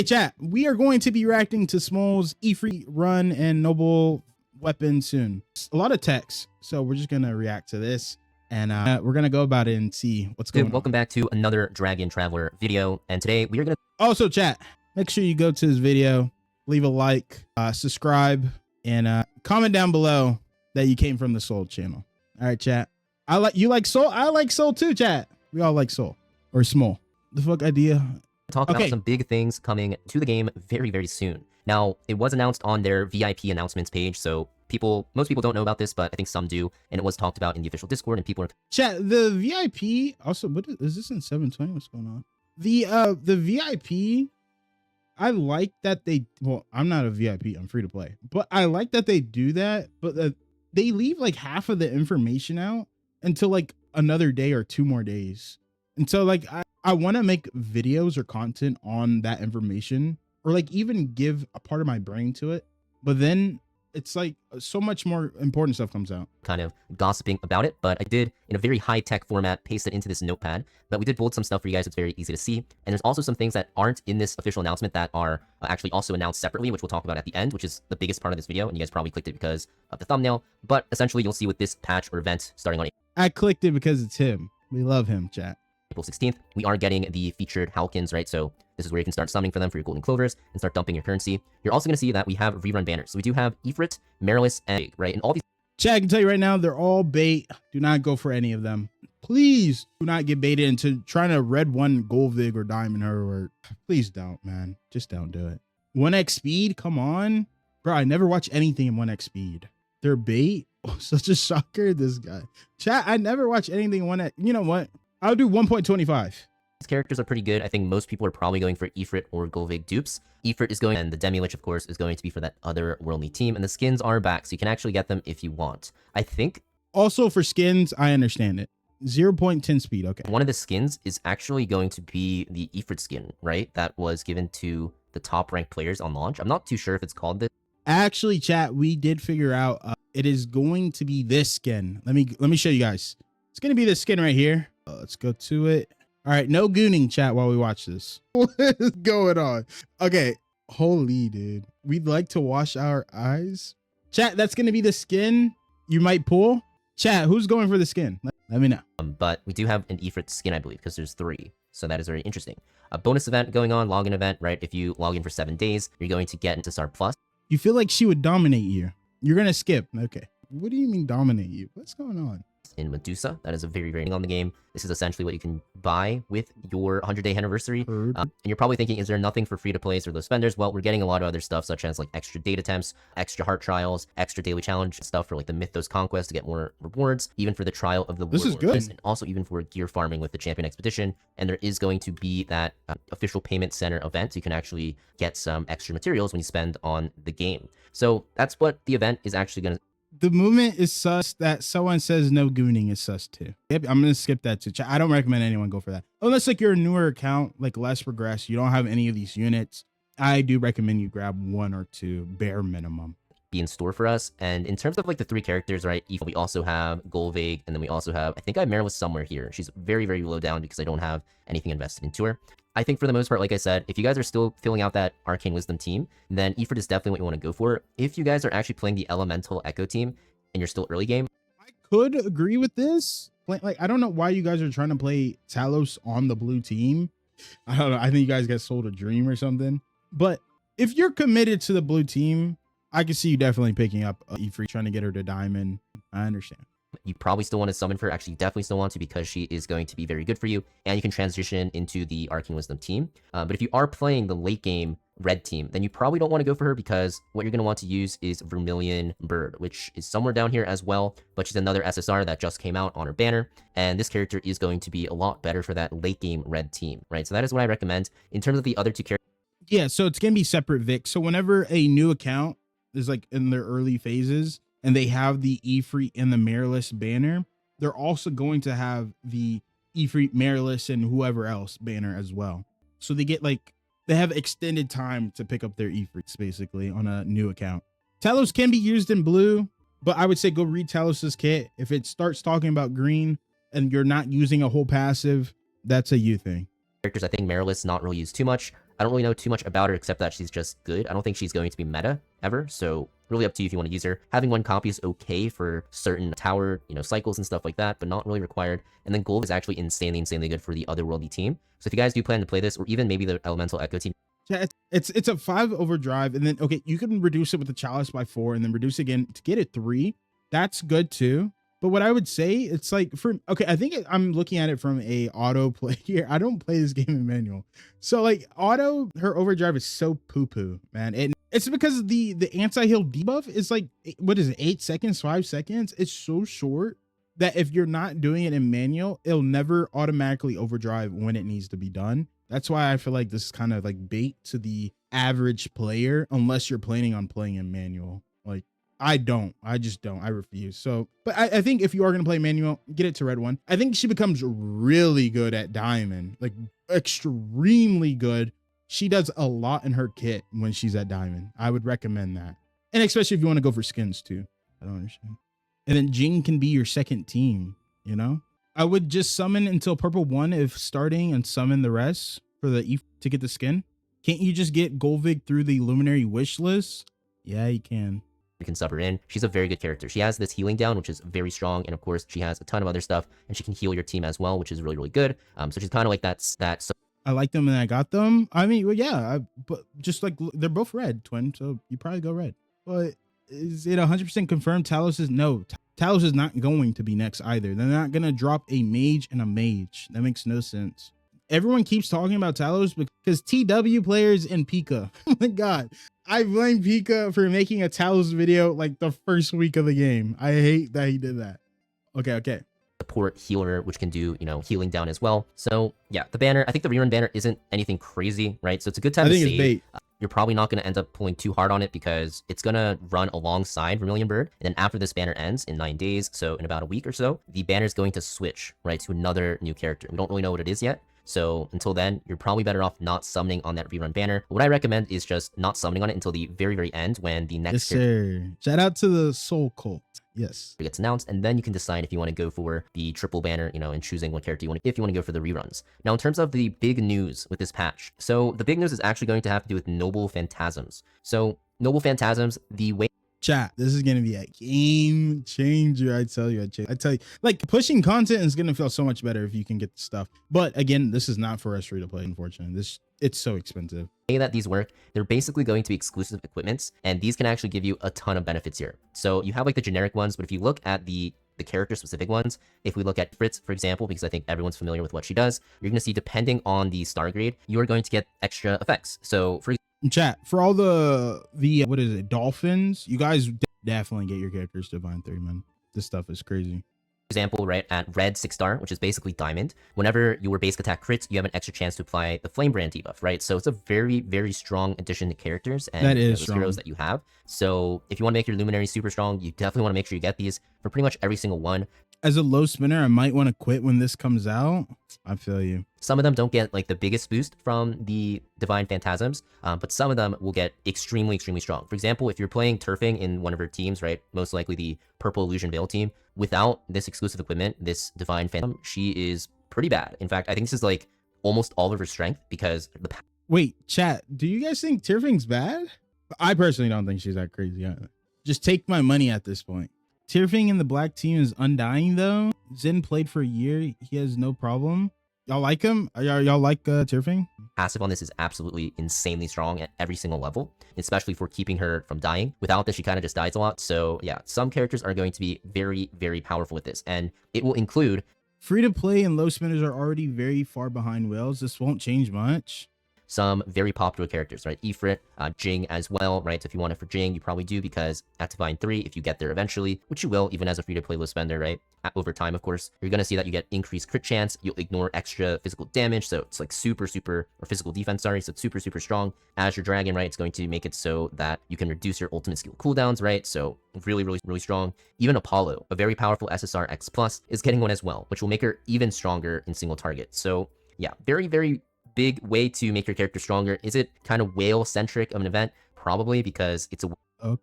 Okay, chat. We are going to be reacting to Samool's Ifrit run and Noble weapon soon. A lot of text, so we're just gonna react to this, and we're gonna go about it and see what's going on. Welcome back to another Dragon Traveler video, and today we are gonna also chat. Make sure you go to this video, leave a like, subscribe, and comment down below that you came from the Soul channel. All right, chat. You like Soul? I like Soul too, chat. We all like Soul or Small. The fuck idea. talk about some big things coming to the game very, very soon. Now, it was announced on their VIP announcements page, so most people don't know about this, but I think some do, and it was talked about in the official Discord, and people are... Chat, the VIP, also, what is this in 720? What's going on? The VIP, I like that they, well, I'm not a VIP, I'm free to play, but I like that they do that, but they leave like half of the information out until like another day or 2 more days. And so like, I want to make videos or content on that information, or like even give a part of my brain to it. But then it's like so much more important stuff comes out. Kind of gossiping about it, but I did, in a very high-tech format, paste it into this notepad. But we did bullet some stuff for you guys. It's very easy to see. And there's also some things that aren't in this official announcement that are actually also announced separately, which we'll talk about at the end, which is the biggest part of this video. And you guys probably clicked it because of the thumbnail. But essentially, you'll see with this patch or event starting on I clicked it because it's him. We love him, chat. April 16th, we are getting the featured Halkins, right? So this is where you can start summoning for them for your golden clovers and start dumping your currency. You're also going to see that we have rerun banners. So we do have Ifrit, Marilis, and Big, right? And all these... Chat, I can tell you right now, they're all bait. Do not go for any of them. Please do not get baited into trying to red one Golvig or diamond her, or please don't, man. Just don't do it. 1x speed, come on. Bro, I never watch anything in 1x speed. They're bait. Oh, such a shocker, this guy. Chat, I never watch anything 1x. You know what? I'll do 1.25. These characters are pretty good. I think most people are probably going for Ifrit or Golvig dupes. Ifrit is going, and the Demi-Lich, of course, is going to be for that other worldly team. And the skins are back, so you can actually get them if you want. I think... Also, for skins, I understand it. 0.10 speed, okay. One of the skins is actually going to be the Ifrit skin, right? That was given to the top-ranked players on launch. I'm not too sure if it's called this. Actually, chat, we did figure out it is going to be this skin. Let me show you guys. It's going to be this skin right here. Let's go to it. All right, no gooning, chat, while we watch this. What is going on? Okay, holy dude, we'd like to wash our eyes. Chat, that's gonna be the skin you might pull. Chat, who's going for the skin? Let me know. But we do have an Ifrit skin, I believe, because there's 3, so that is very interesting. A bonus event going on, login event, right? If you log in for 7 days, you're going to get into SAR Plus. You feel like she would dominate you. You're gonna skip. Okay, what do you mean dominate you? What's going on? In Medusa, that is a very, very on the game. This is essentially what you can buy with your 100-day anniversary. And you're probably thinking, is there nothing for free-to-plays or those spenders? Well, we're getting a lot of other stuff, such as like extra date attempts, extra heart trials, extra daily challenge stuff for like the Mythos Conquest to get more rewards, even for the Trial of the Warlord. This is good. And also even for gear farming with the Champion Expedition. And there is going to be that official payment center event. So you can actually get some extra materials when you spend on the game. So that's what the event is actually going to... The movement is sus. That someone says no gooning is sus too. Yep, I'm gonna skip that too. I don't recommend anyone go for that unless like you're a newer account, like less progressed, you don't have any of these units. I do recommend you grab 1 or 2 bare minimum. Be in store for us. And in terms of like the 3 characters, right, we also have Golvig, and then we also have, I think I have Marilis somewhere here. She's very, very low down because I don't have anything invested into her. I think for the most part, like I said, if you guys are still filling out that Arcane Wisdom team, then Ifrit is definitely what you want to go for. If you guys are actually playing the Elemental Echo team and you're still early game, I could agree with this. Like, I don't know why you guys are trying to play Talos on the blue team. I don't know. I think you guys got sold a dream or something. But if you're committed to the blue team, I can see you definitely picking up Ifrit, trying to get her to diamond. I understand. You probably still want to summon her. Actually, you definitely still want to, because she is going to be very good for you, and you can transition into the Arcane Wisdom team. But if you are playing the late game red team, then you probably don't want to go for her, because what you're going to want to use is Vermilion Bird, which is somewhere down here as well, but she's another SSR that just came out on her banner, and this character is going to be a lot better for that late game red team, right? So that is what I recommend. In terms of the other 2 characters... Yeah, so it's going to be separate Vic. So whenever a new account is like in their early phases, and they have the Ifrit and the Marilis banner, they're also going to have the Ifrit, Marilis, and whoever else banner as well. So they get like, they have extended time to pick up their Ifrits basically on a new account. Talos can be used in blue, but I would say go read Talos's kit. If it starts talking about green and you're not using a whole passive, that's a you thing. Characters, I think Marilis not really used too much. I don't really know too much about her except that she's just good. I don't think she's going to be meta ever, so really up to you if you want to use her. Having one copy is okay for certain tower, cycles and stuff like that, but not really required. And then gold is actually insanely good for the otherworldly team. So if you guys do plan to play this, or even maybe the elemental echo team. Yeah, it's a 5 overdrive, and then okay, you can reduce it with the chalice by 4, and then reduce again to get it 3. That's good too. But what I would say, it's like I think I'm looking at it from a auto play here. I don't play this game in manual, so like her overdrive is so poo man. It's because the anti-heal debuff is like, what is it, 8 seconds, 5 seconds? It's so short that if you're not doing it in manual, it'll never automatically overdrive when it needs to be done. That's why I feel like this is kind of like bait to the average player, unless you're planning on playing in manual. Like, I just don't. I refuse. So, but I think if you are going to play manual, get it to red 1. I think she becomes really good at diamond, like extremely good. She does a lot in her kit when she's at diamond. I would recommend that. And especially if you want to go for skins too. I don't understand. And then Jing can be your second team, I would just summon until purple 1 if starting, and summon the rest for the E to get the skin. Can't you just get Golvig through the Luminary wish list? Yeah, you can. You can sub her in. She's a very good character. She has this healing down, which is very strong, and of course she has a ton of other stuff, and she can heal your team as well, which is really good. So she's kind of like that. I like them and I got them. I mean, well, yeah, but just like they're both red, twin, so you probably go red. But is it 100% confirmed? Talos is no. Talos is not going to be next either. They're not gonna drop a mage and a mage. That makes no sense. Everyone keeps talking about Talos because TW players in Pika. Oh my god. I blame Pika for making a Talos video like the first week of the game. I hate that he did that. Okay. Support healer, which can do, healing down as well. So yeah, the banner, I think the rerun banner isn't anything crazy, right? So it's a good time to save. It's bait. You're probably not going to end up pulling too hard on it because it's going to run alongside Vermilion Bird. And then after this banner ends in 9 days, so in about a week or so, the banner is going to switch, right, to another new character. We don't really know what it is yet. So until then, you're probably better off not summoning on that rerun banner. What I recommend is just not summoning on it until the very end when the next character. Shout out to the Soul Cult. Yes. Gets announced, and then you can decide if you want to go for the triple banner, and choosing what character you want, if you want to go for the reruns. Now, in terms of the big news with this patch, so the big news is actually going to have to do with Noble Phantasms. So Noble Phantasms, the way chat, this is gonna be a game changer. I tell you, like pushing content is gonna feel so much better if you can get the stuff. But again, this is not for us free to play, unfortunately. It's so expensive. The way that these work, they're basically going to be exclusive equipments, and these can actually give you a ton of benefits here. So you have like the generic ones, but if you look at the character specific ones, if we look at Fritz, for example, because I think everyone's familiar with what she does, you're going to see, depending on the star grade, you are going to get extra effects. So for chat, for all the what is it, dolphins, you guys definitely get your characters to Divine 3, man. This stuff is crazy. Example, right, at red 6-star, which is basically diamond, whenever your basic attack crits, you have an extra chance to apply the flame brand debuff, right? So it's a very strong addition to characters and that is those heroes that you have. So if you want to make your luminary super strong, you definitely want to make sure you get these for pretty much every single one. As a low spinner, I might want to quit when this comes out. I feel you. Some of them don't get like the biggest boost from the Divine Phantasms, but some of them will get extremely strong. For example, if you're playing turfing in one of her teams, right, most likely the Purple Illusion Veil team, without this exclusive equipment, this Divine Phantom, she is pretty bad. In fact, I think this is like almost all of her strength because the... Wait, chat, do you guys think turfing's bad? I personally don't think she's that crazy. Just take my money at this point. Tirfing in the black team is undying though. Zen played for a year. He has no problem. Y'all like him? Y'all like Tirfing? Passive on this is absolutely insanely strong at every single level, especially for keeping her from dying. Without this, she kind of just dies a lot. So yeah, some characters are going to be very powerful with this, and it will include... Free to play and low spinners are already very far behind whales. This won't change much. Some very popular characters, right? Ifrit, Jing as well, right? So if you want it for Jing, you probably do, because at Divine 3, if you get there eventually, which you will, even as a free-to-play low spender, right? Over time, of course, you're going to see that you get increased crit chance, you'll ignore extra physical damage, so it's like super, or physical defense, sorry, so it's super strong. As your dragon, right, it's going to make it so that you can reduce your ultimate skill cooldowns, right? So really strong. Even Apollo, a very powerful SSR X+, is getting one as well, which will make her even stronger in single target. So yeah, very big way to make your character stronger. Is it kind of whale centric of an event? Probably, because it's a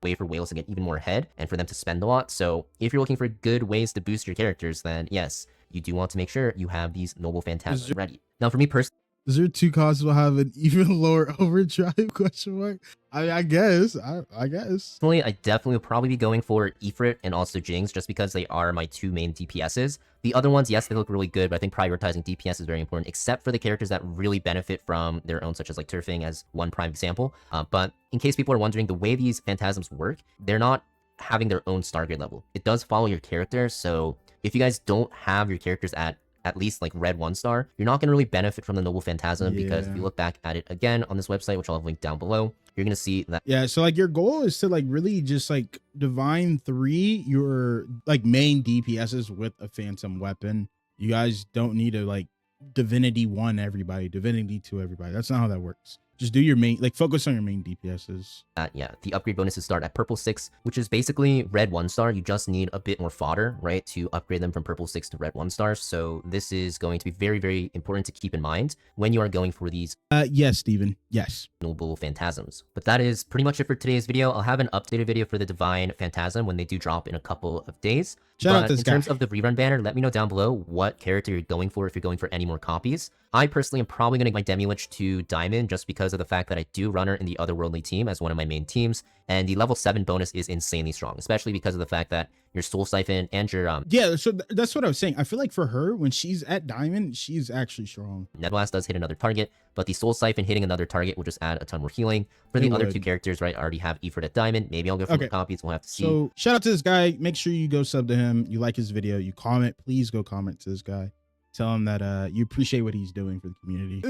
way for whales to get even more ahead and for them to spend a lot. So if you're looking for good ways to boost your characters, then yes, you do want to make sure you have these Noble Phantasms ready. Now for me personally, Is there two costs will have an even lower overdrive? Question mark. I guess. I guess. Personally, I definitely would probably be going for Ifrit and also Jinx just because they are my two main DPSs. The other ones, yes, they look really good, but I think prioritizing DPS is very important, except for the characters that really benefit from their own, such as like turfing as one prime example. But in case people are wondering, the way these Phantasms work, they're not having their own star grade level. It does follow your character, so if you guys don't have your characters at least like red 1-star, you're not going to really benefit from the Noble Phantasm because if you look back at it again on this website, which I'll have linked down below, you're going to see that. Yeah, so like your goal is to like really just like divine 3 your like main DPSs with a phantom weapon. You guys don't need to like divinity 1 everybody, divinity 2 everybody. That's not how that works. Just do your main, like focus on your main DPSs. Yeah, the upgrade bonuses start at purple 6, which is basically red 1-star. You just need a bit more fodder, right, to upgrade them from purple 6 to red 1-stars. So this is going to be very, very important to keep in mind when you are going for these Yes, Steven. Yes. Noble Phantasms. But that is pretty much it for today's video. I'll have an updated video for the Divine Phantasm when they do drop in a couple of days. Shout out this guy. In terms of the rerun banner, let me know down below what character you're going for if you're going for any more copies. I personally am probably going to get my Demi-Lich to Diamond just because of the fact that I do run her in the Otherworldly team as one of my main teams, and the level 7 bonus is insanely strong, especially because of the fact that your Soul Siphon and your yeah, so that's what I was saying. I feel like for her, when she's at Diamond, she's actually strong. Nebulast does hit another target, but the Soul Siphon hitting another target will just add a ton more healing. For the other two characters, right, I already have Ifrit at Diamond. Maybe I'll go for more copies. We'll have to see. So shout out to this guy. Make sure you go sub to him. You like his video. You comment. Please go comment to this guy. Tell him that you appreciate what he's doing for the community.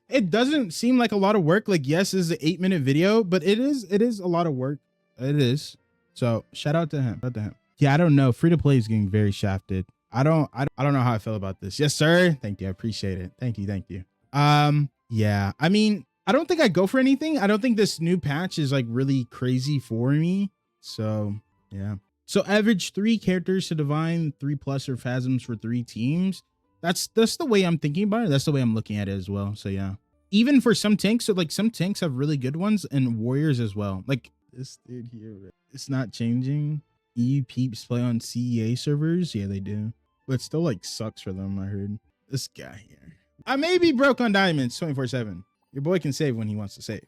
It doesn't seem like a lot of work. Like, yes, it's an 8-minute video, but it is a lot of work. It is. So shout out to him. Yeah, I don't know. Free to play is getting very shafted. I don't know how I feel about this. Yes, sir. Thank you. I appreciate it. Thank you. Yeah. I mean, I don't think I go for anything. I don't think this new patch is like really crazy for me. So yeah. So average 3 characters to divine 3+ or Phasms for 3 teams. That's the way I'm thinking about it. That's the way I'm looking at it as well. So yeah. Even for some tanks, so like some tanks have really good ones and warriors as well. Like this dude here, it's not changing. EU peeps play on CEA servers. Yeah, they do. But it still like sucks for them, I heard. This guy here. I may be broke on diamonds 24/7. Your boy can save when he wants to save.